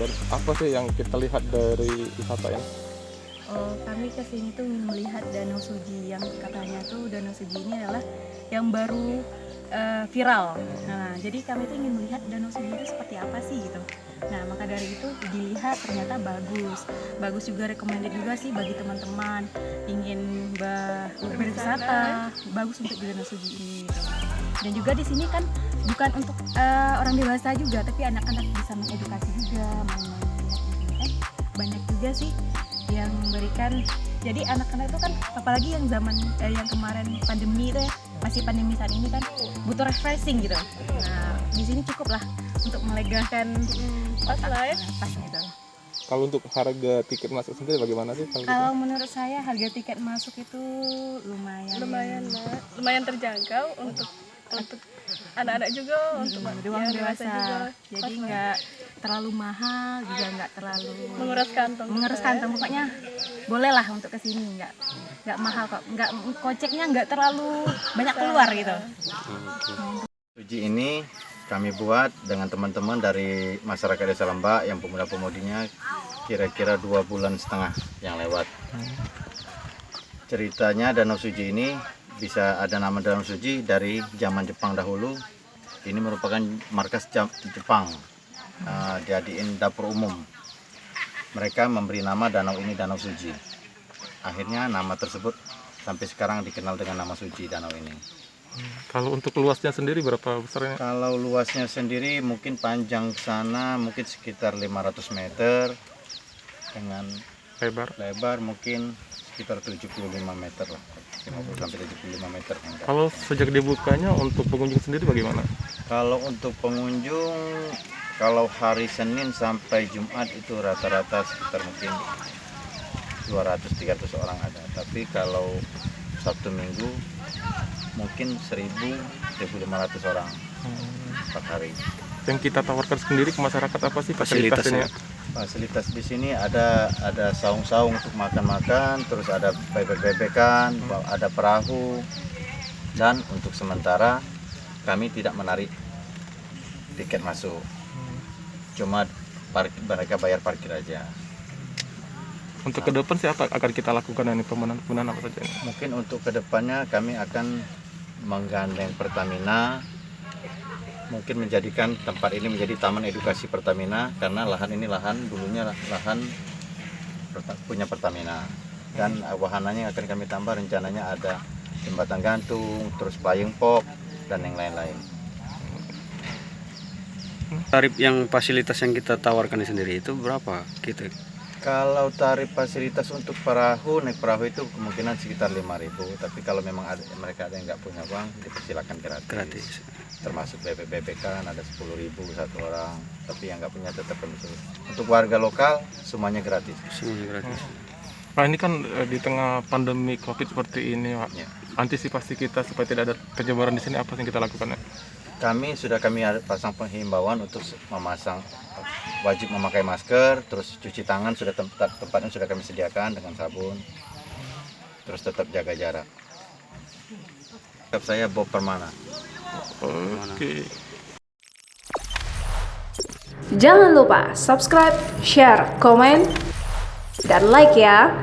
Dan apa sih yang kita lihat dari wisata ini? Kami kesini tuh ingin melihat Danau Suji yang katanya tuh Danau Suji ini adalah yang baru viral. Nah, jadi kami tuh ingin melihat Danau Suji itu seperti apa sih gitu. Nah, maka dari itu dilihat ternyata bagus juga, recommended juga sih bagi teman-teman ingin berwisata, bagus untuk di Danau Suji ini. Gitu. Dan juga di sini kan bukan untuk orang dewasa juga, tapi anak-anak bisa mengedukasi juga, main-main kan banyak juga sih yang memberikan. Jadi anak-anak itu kan apalagi yang zaman yang kemarin pandemi itu ya, masih pandemi saat ini kan butuh refreshing gitu. Nah, di sini cukup lah untuk melegakan Pas lah ya. pas gitu. Kalau untuk harga tiket masuk sendiri bagaimana sih? Kalau menurut saya harga tiket masuk itu lumayan terjangkau untuk anak-anak juga, untuk ruang yang dewasa juga. jadi nggak terlalu mahal juga nggak terlalu Menguras kantong pokoknya boleh lah untuk kesini, nggak mahal kok, nggak koceknya nggak terlalu banyak keluar gitu. Suji ini kami buat dengan teman-teman dari masyarakat Desa Lembak yang pemuda-pemudinya kira-kira 2,5 bulan yang lewat. Ceritanya Danau Suji ini bisa ada nama Danau Suji dari zaman Jepang dahulu. Ini merupakan markas Jepang, jadiin dapur umum. Mereka memberi nama danau ini Danau Suji. Akhirnya nama tersebut sampai sekarang dikenal dengan nama Suji danau ini. Kalau untuk luasnya sendiri berapa besarnya? Kalau luasnya sendiri mungkin panjang sana mungkin sekitar 500 meter dengan lebar mungkin sekitar 75 meter lah. 50 sampai 75 meter. Kalau sejak dibukanya untuk pengunjung sendiri bagaimana? Kalau untuk pengunjung, kalau hari Senin sampai Jumat itu rata-rata sekitar mungkin 200-300 orang ada. Tapi kalau Sabtu Minggu mungkin 1.000-1.500 orang 4 hari. Yang kita tawarkan sendiri ke masyarakat apa sih fasilitasnya? Fasilitas di sini ada saung-saung untuk makan-makan, terus ada bebek-bebekan, ada perahu, dan untuk sementara kami tidak menarik tiket masuk, cuma mereka bayar parkir aja. Untuk ke depan sih apa akan kita lakukan ini, pembenahan apa saja ini? Mungkin untuk kedepannya kami akan menggandeng Pertamina, mungkin menjadikan tempat ini menjadi taman edukasi Pertamina, karena lahan ini dulunya lahan punya Pertamina, dan wahananya akan kami tambah, rencananya ada jembatan gantung, terus payung pop, dan yang lain-lain. Tarif yang fasilitas yang kita tawarkan sendiri itu berapa gitu? Kalau tarif fasilitas untuk naik perahu itu kemungkinan sekitar 5.000, tapi kalau memang mereka ada yang nggak punya uang, dipersilakan gratis. Termasuk bebek-bebekan ada 10.000 satu orang, tapi yang nggak punya tetap kami suruh. Untuk warga lokal semuanya gratis. Semuanya gratis. Nah, ini kan di tengah pandemi Covid seperti ini, Pak. Ya. Antisipasi kita supaya tidak ada penyebaran di sini apa yang kita lakukan? Kami pasang penghimbauan untuk wajib memakai masker, terus cuci tangan tempatnya sudah kami sediakan dengan sabun, terus tetap jaga jarak. Saya Bob Permana. Oke. Jangan lupa subscribe, share, komen, dan like ya.